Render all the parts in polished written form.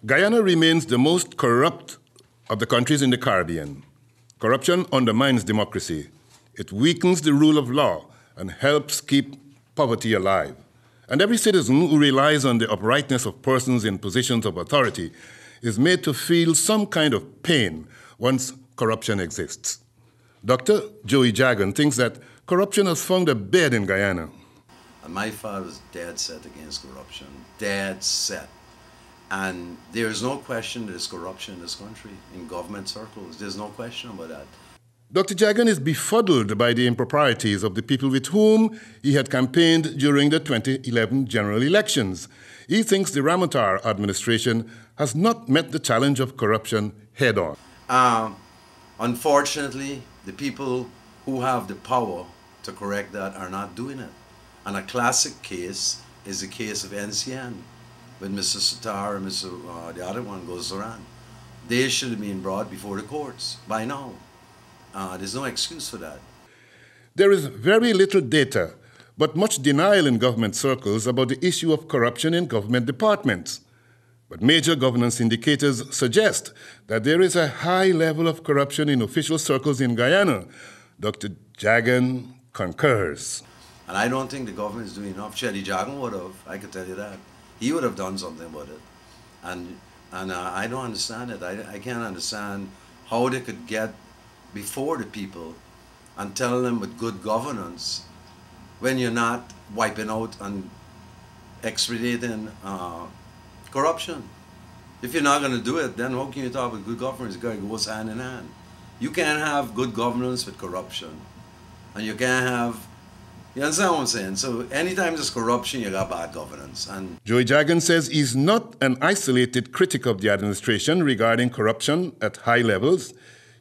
Guyana remains the most corrupt of the countries in the Caribbean. Corruption undermines democracy. It weakens the rule of law and helps keep poverty alive. And every citizen who relies on the uprightness of persons in positions of authority is made to feel some kind of pain once corruption exists. Dr. Joey Jagan thinks that corruption has found a bed in Guyana. And my father was dead set against corruption, dead set. And there is no question there's corruption in this country, in government circles. There's no question about that. Dr. Jagan is befuddled by the improprieties of the people with whom he had campaigned during the 2011 general elections. He thinks the Ramatar administration has not met the challenge of corruption head-on. Unfortunately, the people who have the power to correct that are not doing it. And a classic case is the case of NCN, with Mr. Sitar and the other one goes around. They should have been brought before the courts by now. There's no excuse for that. There is very little data, but much denial in government circles about the issue of corruption in government departments. But major governance indicators suggest that there is a high level of corruption in official circles in Guyana. Dr. Jagan concurs. And I don't think the government is doing enough. Jagan would have, I could tell you that. He would have done something about it. And I don't understand it. I can't understand how they could get before the people and tell them with good governance when you're not wiping out and expediting corruption. If you're not going to do it, then how can you talk about good governance? It goes hand in hand. You can't have good governance with corruption. And you can't have, you understand what I'm saying? So anytime there's corruption, you got bad governance. And Joey Jagan says he's not an isolated critic of the administration regarding corruption at high levels.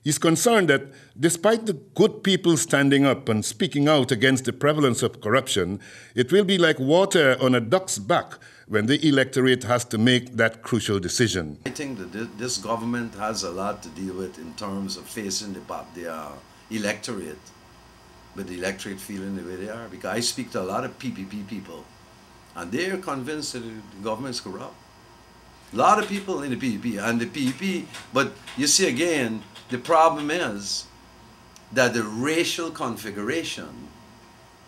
He's concerned that despite the good people standing up and speaking out against the prevalence of corruption, it will be like water on a duck's back when the electorate has to make that crucial decision. I think that this government has a lot to deal with in terms of facing the electorate, but the electorate feeling the way they are. Because I speak to a lot of PPP people, and they're convinced that the government is corrupt. A lot of people in the PPP, and the PPP, but you see again, the problem is that the racial configuration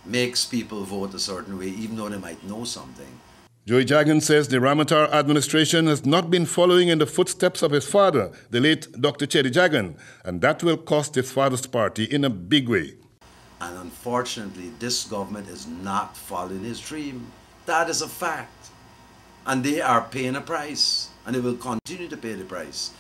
makes people vote a certain way, even though they might know something. Joey Jagan says the Ramatar administration has not been following in the footsteps of his father, the late Dr. Chedi Jagan, and that will cost his father's party in a big way. And unfortunately, this government is not following his dream. That is a fact. And they are paying a price, and they will continue to pay the price.